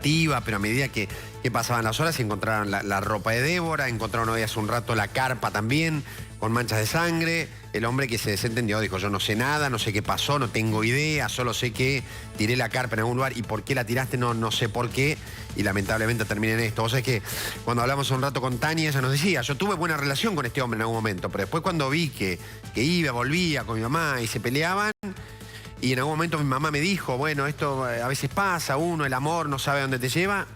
pero a medida que pasaban las horas encontraron la ropa de Débora, encontraron hoy hace un rato la carpa también, con manchas de sangre. El hombre que se desentendió dijo: yo no sé nada, no sé qué pasó, no tengo idea, solo sé que tiré la carpa en algún lugar y por qué la tiraste no sé por qué, y lamentablemente terminé en esto. Vos sabés que cuando hablamos un rato con Tania, ella nos decía: yo tuve buena relación con este hombre en algún momento, pero después cuando vi que iba, volvía con mi mamá y se peleaban, y en algún momento mi mamá me dijo: bueno, esto a veces pasa, el amor no sabe dónde te lleva.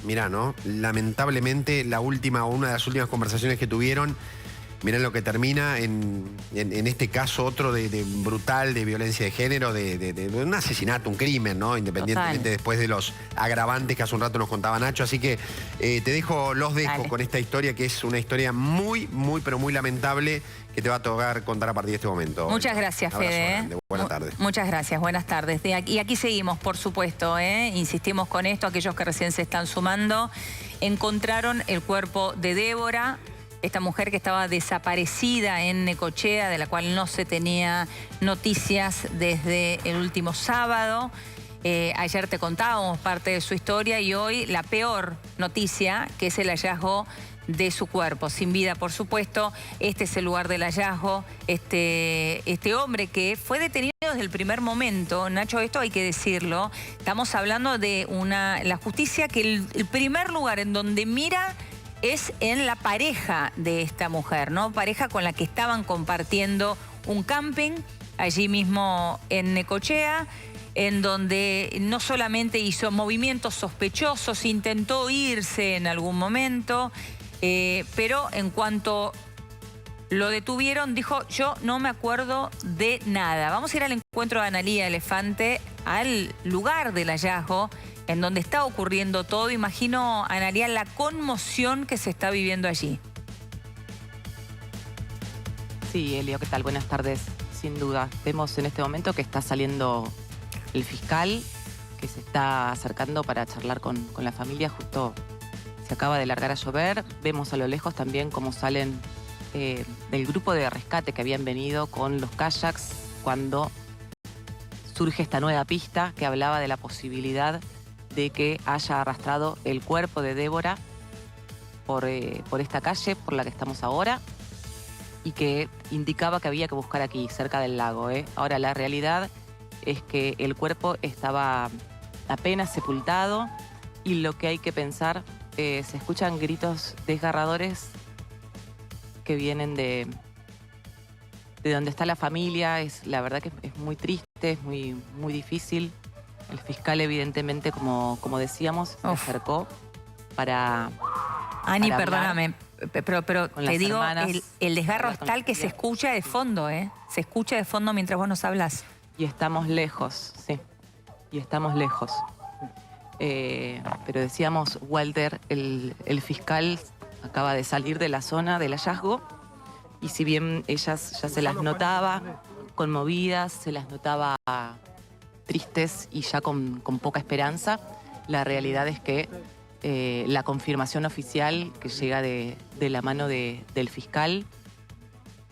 Mirá, ¿no? Lamentablemente una de las últimas conversaciones que tuvieron, mirá lo que termina en este caso otro de brutal, de violencia de género, de un asesinato, un crimen, ¿no? Independientemente. Total. Después de los agravantes que hace un rato nos contaba Nacho. Así que los dejo con esta historia, que es una historia muy, pero muy lamentable, que te va a tocar contar a partir de este momento. Muchas gracias, Fede. Buenas tardes. Muchas gracias, buenas tardes. Y aquí seguimos, por supuesto, insistimos con esto, aquellos que recién se están sumando. Encontraron el cuerpo de Débora, esta mujer que estaba desaparecida en Necochea, de la cual no se tenía noticias desde el último sábado. Ayer te contábamos parte de su historia y hoy la peor noticia, que es el hallazgo de su cuerpo, sin vida, por supuesto. Este es el lugar del hallazgo. Este hombre que fue detenido desde el primer momento, Nacho, esto hay que decirlo. Estamos hablando de la justicia, que el primer lugar en donde mira es en la pareja de esta mujer, ¿no? Pareja con la que estaban compartiendo un camping allí mismo en Necochea, en donde no solamente hizo movimientos sospechosos, intentó irse en algún momento, pero en cuanto lo detuvieron, dijo: yo no me acuerdo de nada. Vamos a ir al encuentro de Analía Elefante, al lugar del hallazgo, en donde está ocurriendo todo. Imagino, Analía, la conmoción que se está viviendo allí. Sí, Elio, ¿qué tal? Buenas tardes. Sin duda, vemos en este momento que está saliendo el fiscal, que se está acercando para charlar con la familia. Justo se acaba de largar a llover. Vemos a lo lejos también cómo salen del grupo de rescate que habían venido con los kayaks cuando surge esta nueva pista que hablaba de la posibilidad de que haya arrastrado el cuerpo de Débora por esta calle por la que estamos ahora, y que indicaba que había que buscar aquí, cerca del lago. Ahora, la realidad es que el cuerpo estaba apenas sepultado, y lo que hay que pensar, se escuchan gritos desgarradores que vienen de donde está la familia. La verdad que es muy triste, es muy difícil. El fiscal, evidentemente, como decíamos, se acercó para... Ani, para perdóname, pero te digo, el desgarro es tal que se escucha de fondo, Se escucha de fondo mientras vos nos hablas. Y estamos lejos, sí. Y estamos lejos. Pero decíamos, Walter, el fiscal acaba de salir de la zona del hallazgo, y si bien ellas ya se las notaba conmovidas, se las notaba tristes y ya con poca esperanza, la realidad es que la confirmación oficial que llega de la mano del fiscal,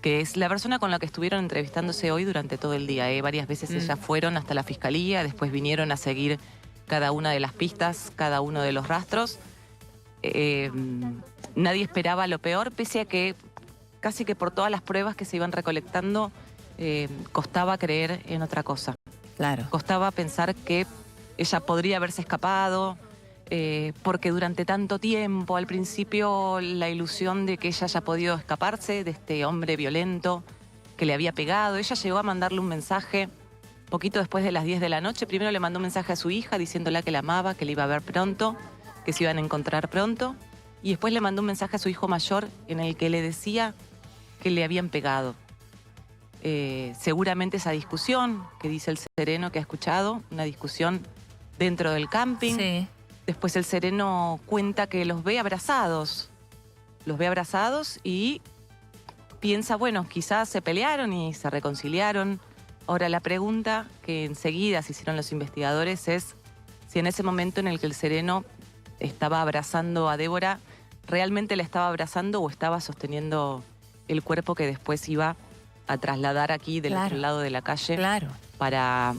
que es la persona con la que estuvieron entrevistándose hoy durante todo el día. Varias veces ellas fueron hasta la fiscalía, después vinieron a seguir cada una de las pistas, cada uno de los rastros. Nadie esperaba lo peor, pese a que casi que por todas las pruebas que se iban recolectando, costaba creer en otra cosa. Claro. Costaba pensar que ella podría haberse escapado, porque durante tanto tiempo, al principio, la ilusión de que ella haya podido escaparse de este hombre violento que le había pegado. Ella llegó a mandarle un mensaje poquito después de las 10 de la noche. Primero le mandó un mensaje a su hija diciéndole que la amaba, que le iba a ver pronto, que se iban a encontrar pronto. Y después le mandó un mensaje a su hijo mayor en el que le decía que le habían pegado. Seguramente esa discusión que dice el sereno que ha escuchado, una discusión dentro del camping. Sí. Después el sereno cuenta que los ve abrazados. Los ve abrazados y piensa, bueno, quizás se pelearon y se reconciliaron. Ahora, la pregunta que enseguida se hicieron los investigadores es si en ese momento en el que el sereno estaba abrazando a Débora, realmente la estaba abrazando o estaba sosteniendo el cuerpo que después iba a trasladar aquí del otro lado de la calle para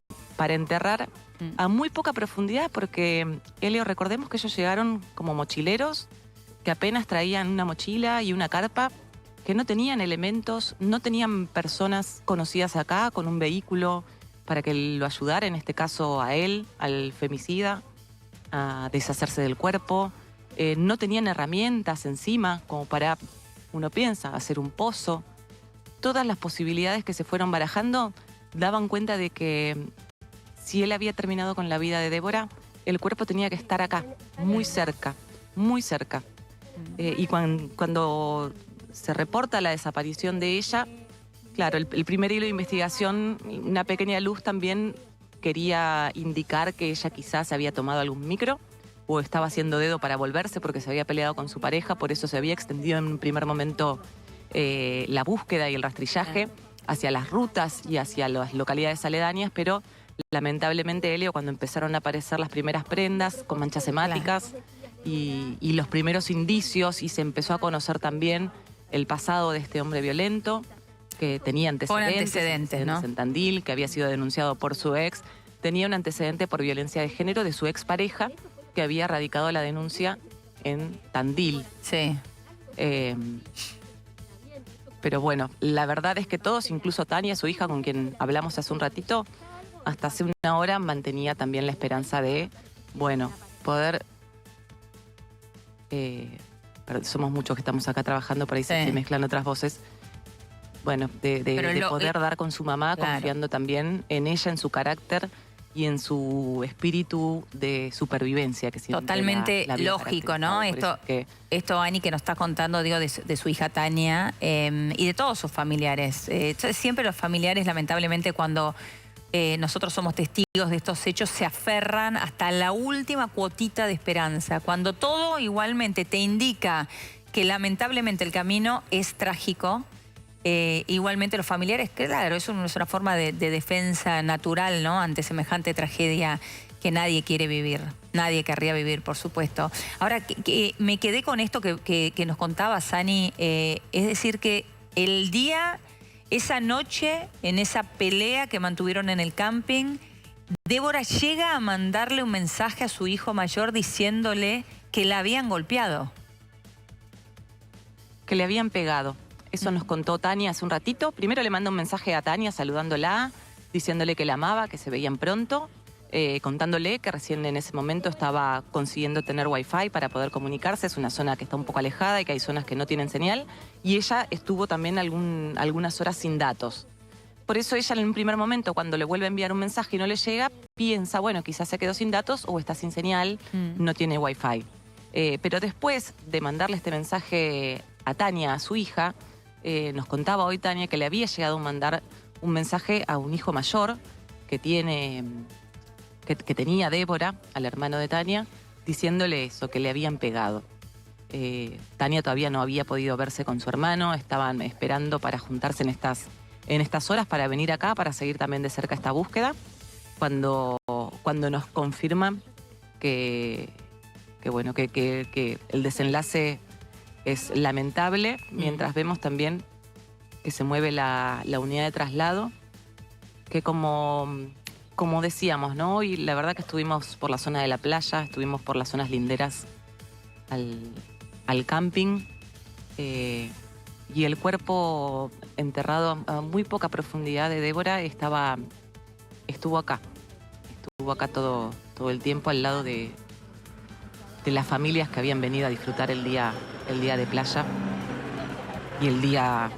enterrar a muy poca profundidad, porque, Elio, recordemos que ellos llegaron como mochileros, que apenas traían una mochila y una carpa, que no tenían elementos, no tenían personas conocidas acá con un vehículo para que lo ayudara, en este caso a él, al femicida, a deshacerse del cuerpo. No tenían herramientas encima como para, uno piensa, hacer un pozo. Todas las posibilidades que se fueron barajando daban cuenta de que si él había terminado con la vida de Débora, el cuerpo tenía que estar acá, muy cerca, muy cerca. Y cuando se reporta la desaparición de ella, claro, el primer hilo de investigación, una pequeña luz también quería indicar que ella quizás había tomado algún micro o estaba haciendo dedo para volverse porque se había peleado con su pareja, por eso se había extendido en un primer momento la búsqueda y el rastrillaje hacia las rutas y hacia las localidades aledañas, pero lamentablemente, Elio, cuando empezaron a aparecer las primeras prendas con manchas hemáticas y los primeros indicios, y se empezó a conocer también el pasado de este hombre violento, que tenía antecedentes, ¿no? En Tandil, que había sido denunciado por su ex, tenía un antecedente por violencia de género de su expareja, que había radicado la denuncia en Tandil. Sí. Pero bueno, la verdad es que todos, incluso Tania, su hija, con quien hablamos hace un ratito, hasta hace una hora mantenía también la esperanza de, bueno, poder... somos muchos que estamos acá trabajando, por ahí se mezclan otras voces. Bueno, de poder dar con su mamá, confiando también en ella, en su carácter y en su espíritu de supervivencia. Que totalmente la lógico, ¿no? Esto, Ani, que nos está contando, digo, de su hija Tania y de todos sus familiares. Siempre los familiares, lamentablemente, cuando nosotros somos testigos de estos hechos, se aferran hasta la última cuotita de esperanza. Cuando todo igualmente te indica que lamentablemente el camino es trágico, igualmente los familiares, claro, eso es una forma de defensa natural, ¿no? Ante semejante tragedia que nadie quiere vivir, nadie querría vivir, por supuesto. Ahora, me quedé con esto que nos contaba Sani, es decir, que el día, esa noche, en esa pelea que mantuvieron en el camping, Débora llega a mandarle un mensaje a su hijo mayor diciéndole que la habían golpeado. Que le habían pegado. Eso nos contó Tania hace un ratito. Primero le manda un mensaje a Tania saludándola, diciéndole que la amaba, que se veían pronto, contándole que recién en ese momento estaba consiguiendo tener wifi para poder comunicarse. Es una zona que está un poco alejada y que hay zonas que no tienen señal. Y ella estuvo también algunas horas sin datos. Por eso ella en un primer momento, cuando le vuelve a enviar un mensaje y no le llega, piensa, bueno, quizás se quedó sin datos o está sin señal, no tiene wifi. Pero después de mandarle este mensaje a Tania, a su hija, nos contaba hoy Tania que le había llegado a mandar un mensaje a un hijo mayor que tenía Débora, al hermano de Tania, diciéndole eso, que le habían pegado. Tania todavía no había podido verse con su hermano, estaban esperando para juntarse en estas horas para venir acá, para seguir también de cerca esta búsqueda, cuando nos confirman que el desenlace es lamentable, mientras vemos también que se mueve la unidad de traslado, que como decíamos, ¿no? Y la verdad que estuvimos por la zona de la playa, estuvimos por las zonas linderas al camping, y el cuerpo enterrado a muy poca profundidad de Débora estuvo acá todo el tiempo al lado de las familias que habían venido a disfrutar el día de playa y el día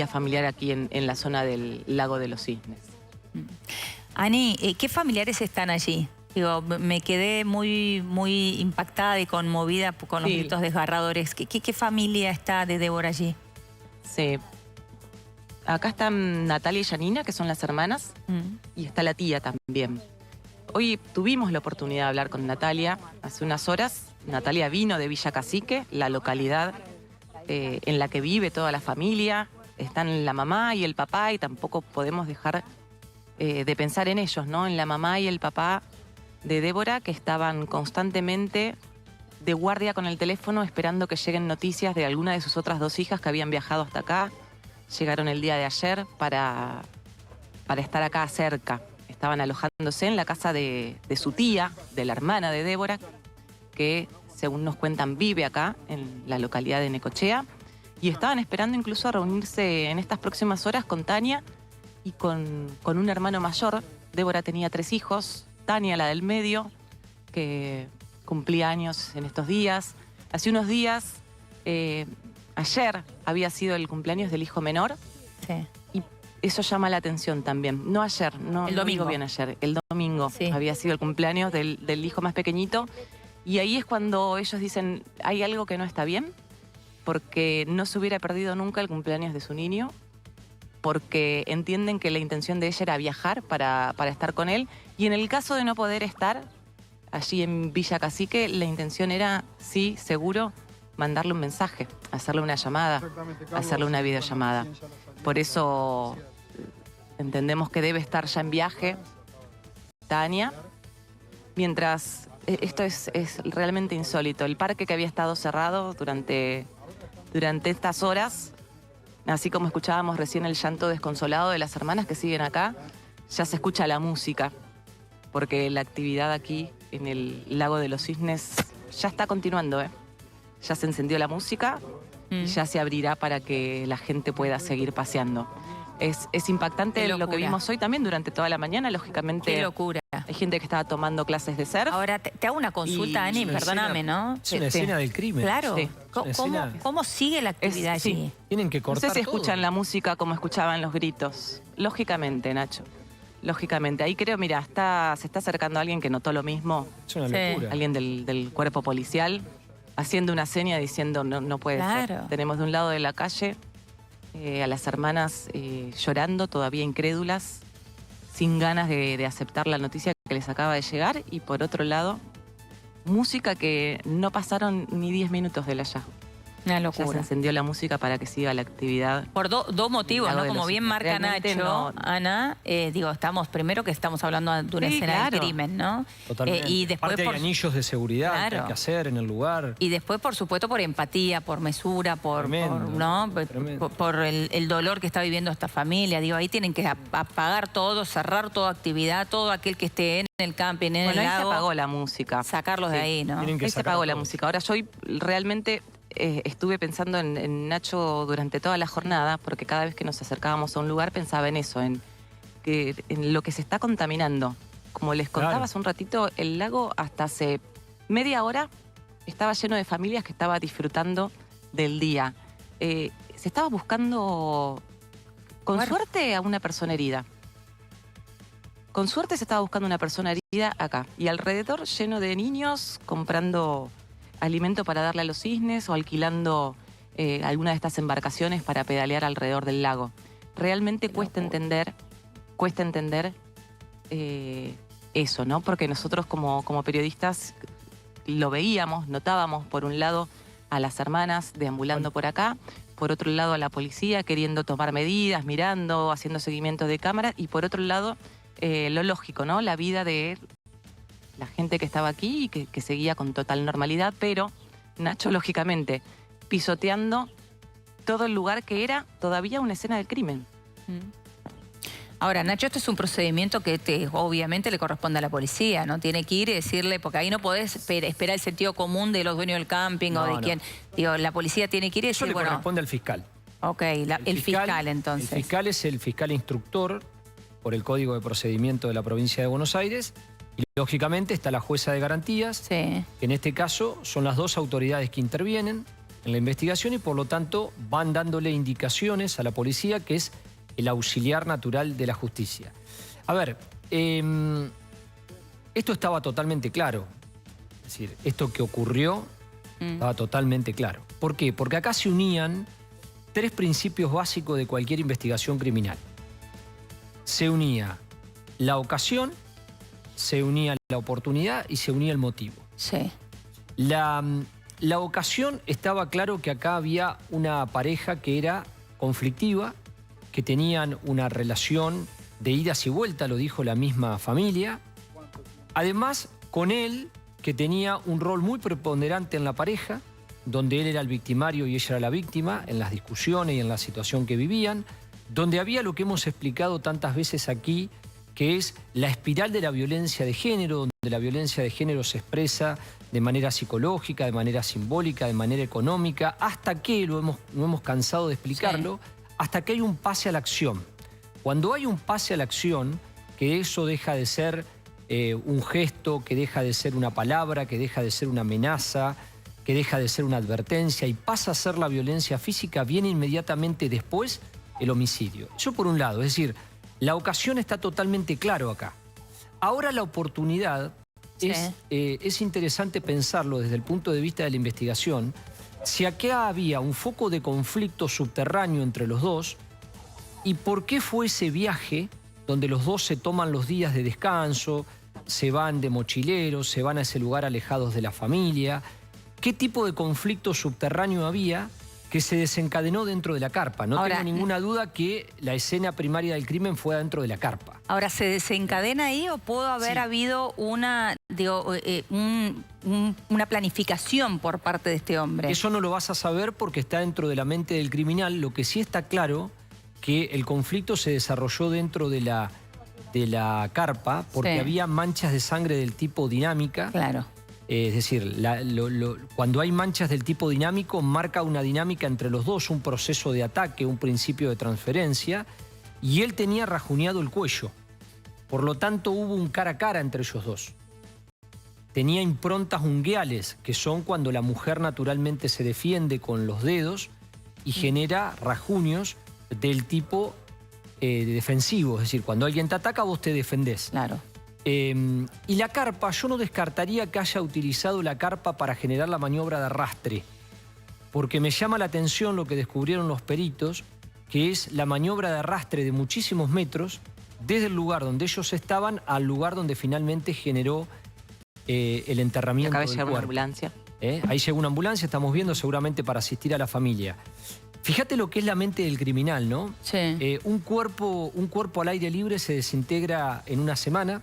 familiar aquí en la zona del Lago de los Cisnes. Ani, ¿qué familiares están allí? Digo, me quedé muy impactada y conmovida con los gritos desgarradores. ¿Qué familia está de Débora allí? Sí. Acá están Natalia y Janina, que son las hermanas, y está la tía también. Hoy tuvimos la oportunidad de hablar con Natalia hace unas horas. Natalia vino de Villa Cacique, la localidad en la que vive toda la familia. Están la mamá y el papá y tampoco podemos dejar de pensar en ellos, ¿no? En la mamá y el papá de Débora, que estaban constantemente de guardia con el teléfono esperando que lleguen noticias de alguna de sus otras dos hijas que habían viajado hasta acá. Llegaron el día de ayer para estar acá cerca. estaban alojándose en la casa de su tía, de la hermana de Débora, que según nos cuentan vive acá, en la localidad de Necochea, y estaban esperando incluso a reunirse en estas próximas horas con Tania y con un hermano mayor. Débora tenía 3 hijos, Tania, la del medio, que cumplía años en estos días. Hace unos días, ayer había sido el cumpleaños del hijo menor. Sí. Y eso llama la atención también. No ayer, no, El no domingo. digo bien ayer, el domingo Sí. había sido el cumpleaños del hijo más pequeñito. Y ahí es cuando ellos dicen, hay algo que no está bien, porque no se hubiera perdido nunca el cumpleaños de su niño, porque entienden que la intención de ella era viajar para estar con él. Y en el caso de no poder estar allí en Villa Cacique, la intención era, sí, seguro, mandarle un mensaje, hacerle una llamada, hacerle una videollamada. Por eso entendemos que debe estar ya en viaje Tania, mientras esto es realmente insólito. El parque que había estado cerrado durante estas horas, así como escuchábamos recién el llanto desconsolado de las hermanas que siguen acá, ya se escucha la música, porque la actividad aquí en el Lago de los Cisnes ya está continuando, ¿eh? Ya se encendió la música y ya se abrirá para que la gente pueda seguir paseando. Es impactante lo que vimos hoy también durante toda la mañana, lógicamente. Qué locura. Hay gente que estaba tomando clases de surf. Ahora, te hago una consulta, Ani, perdóname, ¿no? Es una escena del crimen. Claro. Sí. ¿Cómo sigue la actividad Sí. allí? Tienen que No cortar sé si todo. escuchan la música como escuchaban los gritos. Lógicamente, Nacho. Lógicamente. Ahí creo, mira, se está acercando alguien que notó lo mismo. Es una Sí. locura. Alguien del cuerpo policial, haciendo una seña diciendo no puede Claro. ser. Tenemos de un lado de la calle a las hermanas llorando, todavía incrédulas, sin ganas de aceptar la noticia que les acaba de llegar. Y por otro lado, música que no pasaron ni 10 minutos del hallazgo. Una Ya se locura. encendió la música para que siga la actividad. Por dos motivos, Lago ¿no? de Como los bien Cisnes. marca Realmente Nacho, no. Ana, primero que estamos hablando de una Sí, escena claro. del crimen, ¿no? Totalmente. Y después Aparte hay anillos de seguridad que Claro. hay que hacer en el lugar. Y después, por supuesto, por empatía, por mesura, Tremendo, ¿no? tremendo. Por el dolor que está viviendo esta familia. Digo, ahí tienen que apagar todo, cerrar toda actividad, todo aquel que esté en el camping, en Bueno, el ahí se lago, apagó la música. sacarlos de Sí. ahí, ¿no? Tienen que Ahí se sacar apagó a la todos. música. Ahora yo hoy realmente estuve pensando en Nacho durante toda la jornada, porque cada vez que nos acercábamos a un lugar pensaba en eso, en lo que se está contaminando. Como les contaba Claro. hace un ratito, el lago hasta hace media hora estaba lleno de familias que estaba disfrutando del día. Se estaba buscando, con Bueno. suerte, a una persona herida. Con suerte se estaba buscando una persona herida acá. Y alrededor lleno de niños comprando alimento para darle a los cisnes o alquilando alguna de estas embarcaciones para pedalear alrededor del lago. Realmente cuesta entender eso, ¿no? Porque nosotros como periodistas lo veíamos, notábamos por un lado a las hermanas deambulando por acá, por otro lado a la policía queriendo tomar medidas, mirando, haciendo seguimiento de cámara, y por otro lado lo lógico, ¿no? La vida de la gente que estaba aquí y que seguía con total normalidad, pero Nacho, lógicamente, pisoteando todo el lugar que era todavía una escena del crimen. Ahora, Nacho, esto es un procedimiento que obviamente le corresponde a la policía, ¿no? Tiene que ir y decirle, porque ahí no podés esperar el sentido común de los dueños del camping o de No. quién. Digo, la policía tiene que ir y Eso decir, le bueno, corresponde al fiscal. ok, el fiscal entonces. El fiscal es el fiscal instructor por el Código de Procedimiento de la Provincia de Buenos Aires. Y lógicamente está la jueza de garantías, Sí. que en este caso son las dos autoridades que intervienen en la investigación y por lo tanto van dándole indicaciones a la policía, que es el auxiliar natural de la justicia. A ver, esto estaba totalmente claro. Es decir, esto que ocurrió estaba totalmente claro. ¿Por qué? Porque acá se unían 3 principios básicos de cualquier investigación criminal. Se unía la ocasión, se unía la oportunidad y se unía el motivo. Sí. La ocasión, estaba claro que acá había una pareja que era conflictiva, que tenían una relación de idas y vueltas, lo dijo la misma familia. Además, con él, que tenía un rol muy preponderante en la pareja, donde él era el victimario y ella era la víctima, en las discusiones y en la situación que vivían, donde había lo que hemos explicado tantas veces aquí, que es la espiral de la violencia de género, donde la violencia de género se expresa de manera psicológica, de manera simbólica, de manera económica, hasta que, no hemos cansado de explicarlo, hasta que hay un pase a la acción. Cuando hay un pase a la acción, que eso deja de ser un gesto, que deja de ser una palabra, que deja de ser una amenaza, que deja de ser una advertencia y pasa a ser la violencia física, viene inmediatamente después el homicidio. Eso por un lado, es decir, la ocasión está totalmente claro acá. Ahora la oportunidad es interesante pensarlo desde el punto de vista de la investigación. Si acá había un foco de conflicto subterráneo entre los dos, ¿y por qué fue ese viaje donde los dos se toman los días de descanso, se van de mochileros, se van a ese lugar alejados de la familia? ¿Qué tipo de conflicto subterráneo había que se desencadenó dentro de la carpa? No tengo ninguna duda que la escena primaria del crimen fue dentro de la carpa. Ahora, ¿se desencadena ahí o pudo haber habido una planificación por parte de este hombre? Eso no lo vas a saber porque está dentro de la mente del criminal. Lo que sí está claro que el conflicto se desarrolló dentro de la carpa porque había manchas de sangre del tipo dinámica. Claro. Es decir, cuando hay manchas del tipo dinámico, marca una dinámica entre los dos, un proceso de ataque, un principio de transferencia, y él tenía rajuneado el cuello. Por lo tanto, hubo un cara a cara entre ellos dos. Tenía improntas ungueales, que son cuando la mujer naturalmente se defiende con los dedos y genera rajuños del tipo defensivo. Es decir, cuando alguien te ataca, vos te defendés. Claro. Y la carpa, yo no descartaría que haya utilizado la carpa para generar la maniobra de arrastre, porque me llama la atención lo que descubrieron los peritos, que es la maniobra de arrastre de muchísimos metros, desde el lugar donde ellos estaban al lugar donde finalmente generó el enterramiento del cuerpo. Acaba de llegar una ambulancia. Ahí llegó una ambulancia, estamos viendo seguramente para asistir a la familia. Fíjate lo que es la mente del criminal, ¿no? Sí. Un cuerpo al aire libre se desintegra en una semana,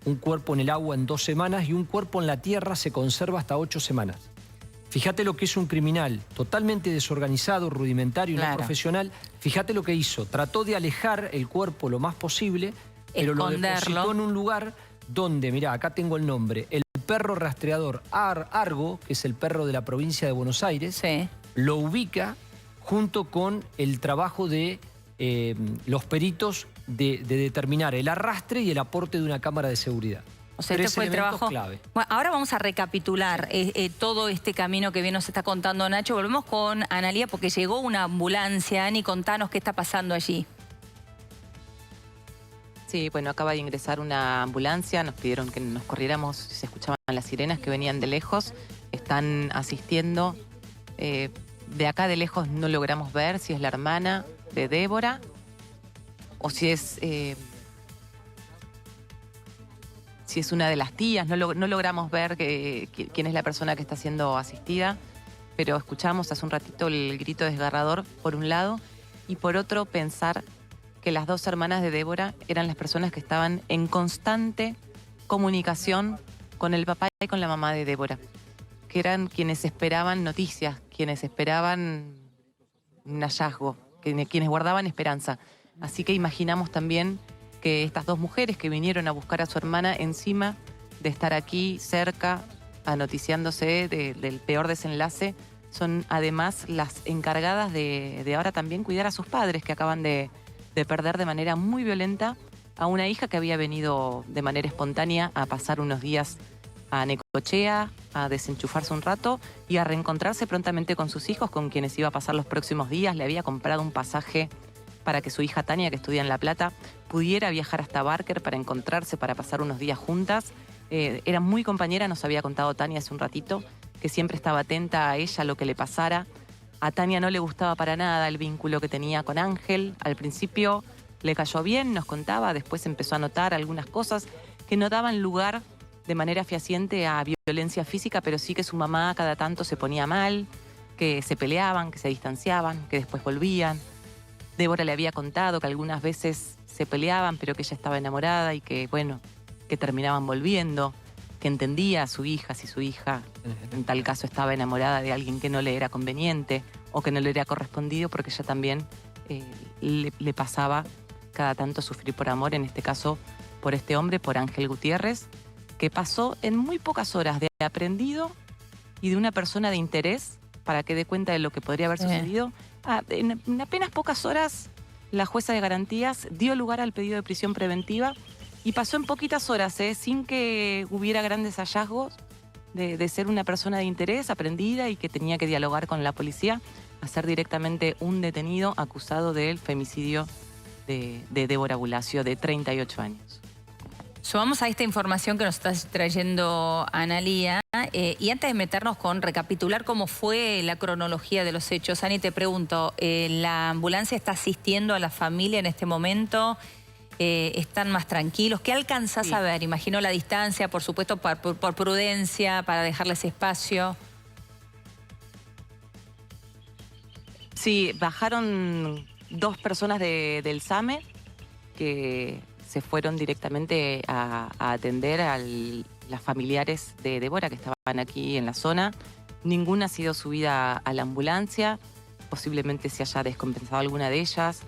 un cuerpo en el agua en 2 semanas y un cuerpo en la tierra se conserva hasta 8 semanas. Fíjate lo que es un criminal totalmente desorganizado, rudimentario y no profesional. Fíjate lo que hizo. Trató de alejar el cuerpo lo más posible, pero lo depositó en un lugar donde, mirá, acá tengo el nombre, el perro rastreador Argo, que es el perro de la provincia de Buenos Aires, lo ubica junto con el trabajo de los peritos de determinar el arrastre y el aporte de una cámara de seguridad. O sea, este fue el trabajo clave. Bueno, ahora vamos a recapitular todo este camino que bien nos está contando Nacho. Volvemos con Analía porque llegó una ambulancia. Ani, contanos qué está pasando allí. Sí, bueno, acaba de ingresar una ambulancia. Nos pidieron que nos corriéramos, se escuchaban las sirenas que venían de lejos. Están asistiendo. De acá de lejos no logramos ver si es la hermana de Débora o si es una de las tías. No logramos ver quién es la persona que está siendo asistida, pero escuchamos hace un ratito el grito desgarrador por un lado y por otro pensar que las 2 hermanas de Débora eran las personas que estaban en constante comunicación con el papá y con la mamá de Débora, que eran quienes esperaban noticias, quienes esperaban un hallazgo, quienes guardaban esperanza. Así que imaginamos también que estas 2 mujeres que vinieron a buscar a su hermana, encima de estar aquí cerca, anoticiándose del peor desenlace, son además las encargadas de ahora también cuidar a sus padres, que acaban de perder de manera muy violenta a una hija que había venido de manera espontánea a pasar unos días a Necochea, a desenchufarse un rato y a reencontrarse prontamente con sus hijos, con quienes iba a pasar los próximos días. Le había comprado un pasaje para que su hija Tania, que estudia en La Plata, pudiera viajar hasta Barker para encontrarse, para pasar unos días juntas. Era muy compañera, nos había contado Tania hace un ratito, que siempre estaba atenta a ella, a lo que le pasara. A Tania no le gustaba para nada el vínculo que tenía con Ángel. Al principio le cayó bien, nos contaba, después empezó a notar algunas cosas que no daban lugar de manera fehaciente a violencia física, pero sí que su mamá cada tanto se ponía mal, que se peleaban, que se distanciaban, que después volvían. Débora le había contado que algunas veces se peleaban, pero que ella estaba enamorada y que, bueno, que terminaban volviendo, que entendía a su hija si su hija, en tal caso, estaba enamorada de alguien que no le era conveniente o que no le era correspondido, porque ella también le pasaba cada tanto sufrir por amor, en este caso por este hombre, por Ángel Gutiérrez, que pasó en muy pocas horas de aprendido y de una persona de interés para que dé cuenta de lo que podría haber sucedido. En apenas pocas horas, la jueza de garantías dio lugar al pedido de prisión preventiva y pasó en poquitas horas, sin que hubiera grandes hallazgos, de ser una persona de interés, aprendida y que tenía que dialogar con la policía, a ser directamente un detenido acusado del femicidio de Débora Bulacio, de 38 años. Sumamos a esta información que nos está trayendo Analía, y antes de meternos con recapitular cómo fue la cronología de los hechos, Ani, te pregunto, ¿la ambulancia está asistiendo a la familia en este momento? ¿Están más tranquilos? ¿Qué alcanzás a ver? Imagino la distancia, por supuesto, por prudencia, para dejarles espacio. Sí, bajaron 2 personas del SAME que se fueron directamente a atender a las familiares de Débora que estaban aquí en la zona. Ninguna ha sido subida a la ambulancia, posiblemente se haya descompensado alguna de ellas.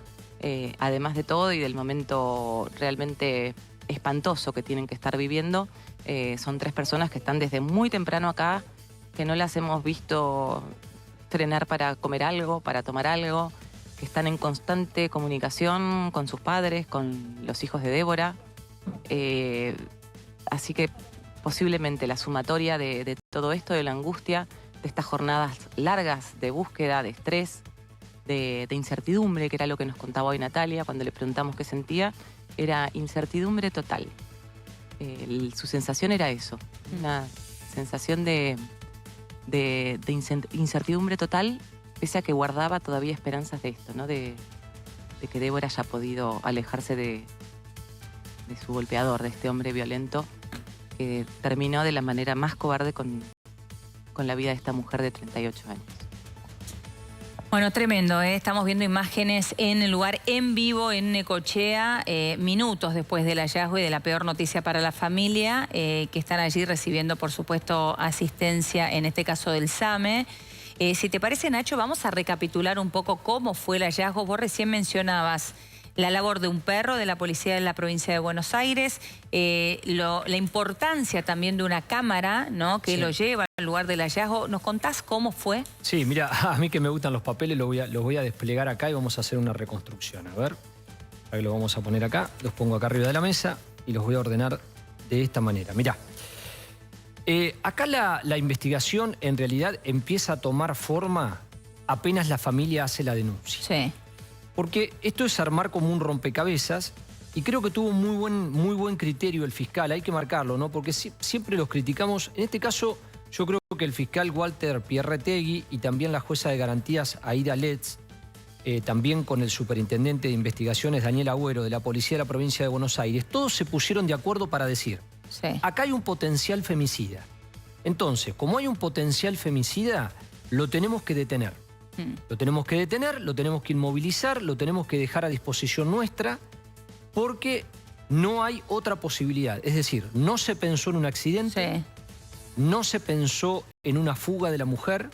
Además de todo y del momento realmente espantoso que tienen que estar viviendo, son 3 personas que están desde muy temprano acá, que no las hemos visto frenar para comer algo, para tomar algo, que están en constante comunicación con sus padres, con los hijos de Débora. Así que posiblemente la sumatoria de todo esto, de la angustia, de estas jornadas largas de búsqueda, de estrés, de incertidumbre, que era lo que nos contaba hoy Natalia cuando le preguntamos qué sentía, era incertidumbre total. Su sensación era eso, una sensación de incertidumbre total, pese a que guardaba todavía esperanzas de esto, ¿no? De que Débora haya podido alejarse de su golpeador, de este hombre violento, que terminó de la manera más cobarde con la vida de esta mujer de 38 años. Bueno, tremendo, ¿eh? Estamos viendo imágenes en el lugar en vivo en Necochea, minutos después del hallazgo y de la peor noticia para la familia, que están allí recibiendo, por supuesto, asistencia, en este caso del SAME. Si te parece, Nacho, vamos a recapitular un poco cómo fue el hallazgo. Vos recién mencionabas la labor de un perro de la policía de la provincia de Buenos Aires, la importancia también de una cámara, ¿no?, que lo lleva al lugar del hallazgo. ¿Nos contás cómo fue? Sí, mira, a mí que me gustan los papeles, los voy a desplegar acá y vamos a hacer una reconstrucción. A ver, ahí lo vamos a poner acá, los pongo acá arriba de la mesa y los voy a ordenar de esta manera. Mirá, acá la investigación en realidad empieza a tomar forma apenas la familia hace la denuncia. Sí. Porque esto es armar como un rompecabezas y creo que tuvo muy buen criterio el fiscal, hay que marcarlo, ¿no? Porque siempre los criticamos. En este caso, yo creo que el fiscal Walter Pierretegui y también la jueza de garantías Aida Letts, también con el superintendente de investigaciones Daniel Agüero de la Policía de la Provincia de Buenos Aires, todos se pusieron de acuerdo para decir, acá hay un potencial femicida. Entonces, como hay un potencial femicida, lo tenemos que detener. Lo tenemos que detener, lo tenemos que inmovilizar, lo tenemos que dejar a disposición nuestra, porque no hay otra posibilidad. Es decir, no se pensó en un accidente, no se pensó en una fuga de la mujer,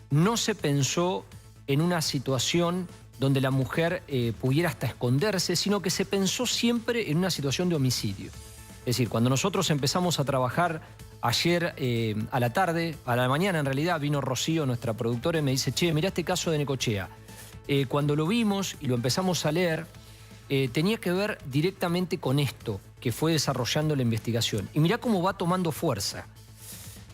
no se pensó en una situación donde la mujer pudiera hasta esconderse, sino que se pensó siempre en una situación de homicidio. Es decir, cuando nosotros empezamos a trabajar ayer a la tarde, a la mañana en realidad, vino Rocío, nuestra productora, y me dice, che, mirá este caso de Necochea. Cuando lo vimos y lo empezamos a leer, tenía que ver directamente con esto que fue desarrollando la investigación. Y mirá cómo va tomando fuerza.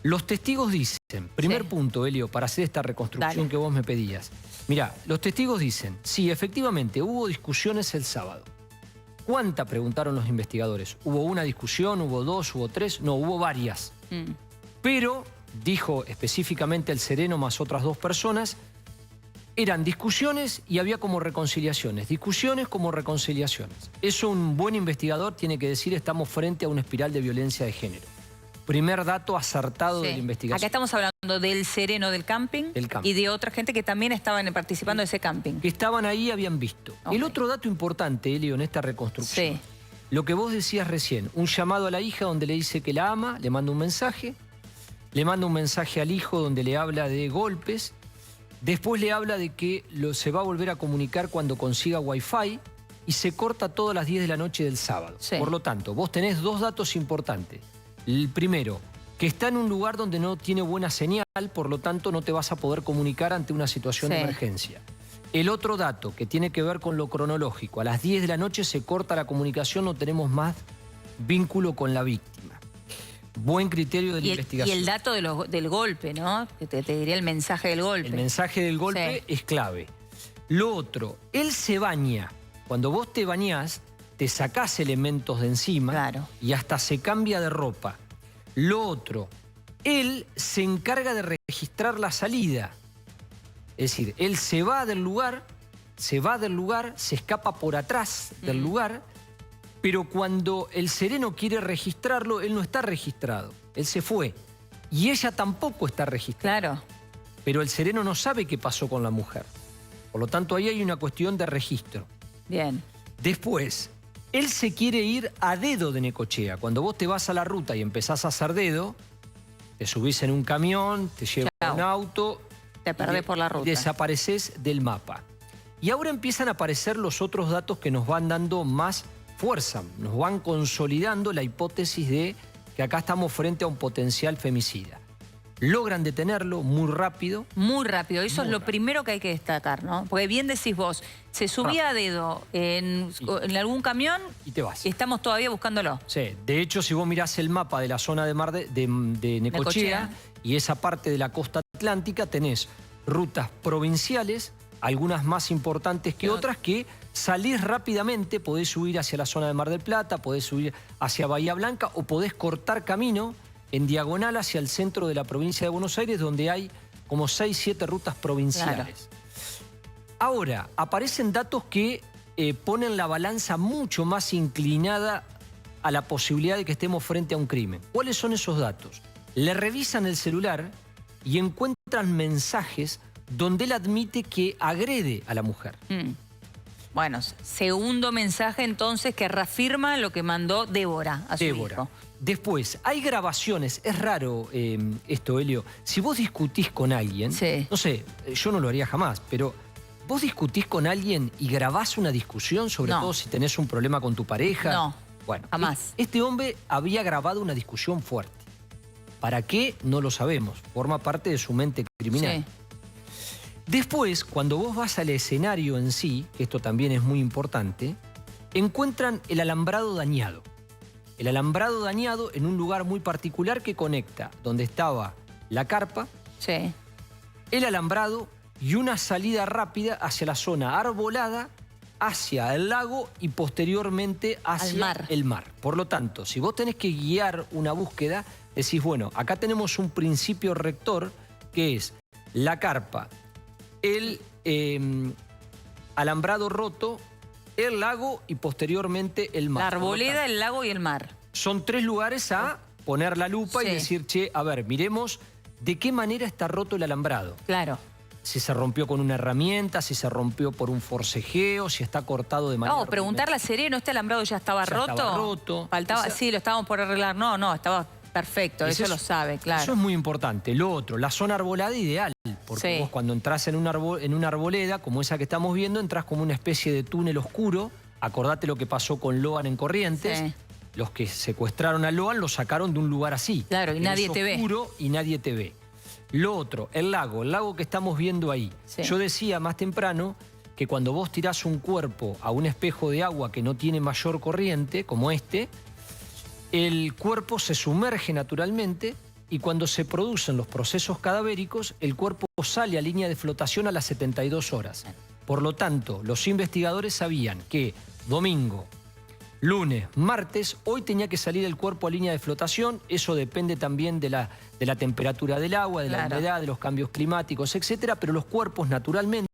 Los testigos dicen, primer punto, Elio, para hacer esta reconstrucción que vos me pedías. Mirá, los testigos dicen, sí, efectivamente, hubo discusiones el sábado. ¿Cuánta? Preguntaron los investigadores. ¿Hubo una discusión? ¿Hubo 2? ¿Hubo 3? No, hubo varias. Pero, dijo específicamente el sereno más otras 2 personas, eran discusiones y había como reconciliaciones. Discusiones como reconciliaciones. Eso un buen investigador tiene que decir, estamos frente a una espiral de violencia de género. Primer dato acertado de la investigación. Acá estamos hablando del sereno del camping, y de otra gente que también estaban participando de ese camping. Que estaban ahí y habían visto. El otro dato importante, Elio, en esta reconstrucción. Lo que vos decías recién, un llamado a la hija donde le dice que la ama, le manda un mensaje. Le manda un mensaje al hijo donde le habla de golpes. Después le habla de que se va a volver a comunicar cuando consiga Wi-Fi. y se corta todas las 10 de la noche del sábado. Sí. Por lo tanto, vos tenés dos datos importantes. El primero, que está en un lugar donde no tiene buena señal, por lo tanto no te vas a poder comunicar ante una situación de Sí. emergencia. El otro dato, que tiene que ver con lo cronológico, a las 10 de la noche se corta la comunicación, no tenemos más vínculo con la víctima. Buen criterio de la Y investigación. el dato del golpe, ¿no? Que te diría el mensaje del golpe. El mensaje del golpe Sí. es clave. Lo otro, él se baña. Cuando vos te bañás, te sacás elementos de encima Claro. y hasta se cambia de ropa. Lo otro, él se encarga de registrar la salida. Es decir, él se va del lugar, se escapa por atrás del lugar, pero cuando el sereno quiere registrarlo, él no está registrado. Él se fue. Y ella tampoco está registrada. Claro. Pero el sereno no sabe qué pasó con la mujer. Por lo tanto, ahí hay una cuestión de registro. Bien. Después, él se quiere ir a dedo de Necochea. Cuando vos te vas a la ruta y empezás a hacer dedo, te subís en un camión, te llevas Chau. un auto... Te perdés por la ruta. Y desapareces del mapa. Y ahora empiezan a aparecer los otros datos que nos van dando más fuerza, nos van consolidando la hipótesis de que acá estamos frente a un potencial femicida. Logran detenerlo muy rápido. Muy rápido. Eso Muy es lo rápido. primero que hay que destacar, ¿no? Porque bien decís vos, se subía a dedo en algún camión Y te vas. y estamos todavía buscándolo. Sí, de hecho, si vos mirás el mapa de la zona de Necochea Necochea. y esa parte de la costa atlántica, tenés rutas provinciales, algunas más importantes que otras, que salís rápidamente, podés subir hacia la zona de Mar del Plata, podés subir hacia Bahía Blanca o podés cortar camino en diagonal hacia el centro de la provincia de Buenos Aires, donde hay como 6, 7 rutas provinciales. Ahora, aparecen datos que ponen la balanza mucho más inclinada a la posibilidad de que estemos frente a un crimen. ¿Cuáles son esos datos? Le revisan el celular y encuentran mensajes donde él admite que agrede a la mujer. Bueno, segundo mensaje entonces que reafirma lo que mandó Débora a su hijo. Después, hay grabaciones. Es raro esto, Helio. Si vos discutís con alguien, Sí. no sé, yo no lo haría jamás, pero vos discutís con alguien y grabás una discusión, sobre No. todo si tenés un problema con tu pareja. No, bueno, jamás. Este hombre había grabado una discusión fuerte. ¿Para qué? No lo sabemos. Forma parte de su mente criminal. Sí. Después, cuando vos vas al escenario en sí, que esto también es muy importante, encuentran el alambrado dañado. El alambrado dañado en un lugar muy particular que conecta donde estaba la carpa, Sí. el alambrado y una salida rápida hacia la zona arbolada, hacia el lago y posteriormente hacia el mar. Por lo tanto, si vos tenés que guiar una búsqueda, decís, bueno, acá tenemos un principio rector que es la carpa, el alambrado roto, el lago y posteriormente el mar. La arboleda, el lago y el mar. Son 3 lugares a poner la lupa y Sí. decir, che, a ver, miremos de qué manera está roto el alambrado. Claro. Si se rompió con una herramienta, si se rompió por un forcejeo, si está cortado de manera... No, preguntarle a Sereno, ¿este alambrado ya estaba Ya roto? estaba roto. Faltaba, Esa- sí, lo estábamos por arreglar. No, estaba perfecto, eso lo sabe, claro. Eso es muy importante. Lo otro, la zona arbolada ideal, porque Sí. vos cuando entras en una arboleda, como esa que estamos viendo, entras como una especie de túnel oscuro. Acordate lo que pasó con Loan en Corrientes. Sí. Los que secuestraron a Loan lo sacaron de un lugar así. Claro, y que nadie es te ve. oscuro y nadie te ve. Lo otro, el lago que estamos viendo ahí. Sí. Yo decía más temprano que cuando vos tirás un cuerpo a un espejo de agua que no tiene mayor corriente, como este, el cuerpo se sumerge naturalmente y cuando se producen los procesos cadavéricos, el cuerpo sale a línea de flotación a las 72 horas. Por lo tanto, los investigadores sabían que domingo, lunes, martes, hoy tenía que salir el cuerpo a línea de flotación. Eso depende también de la temperatura del agua, de la Claro. humedad, de los cambios climáticos, etcétera. Pero los cuerpos naturalmente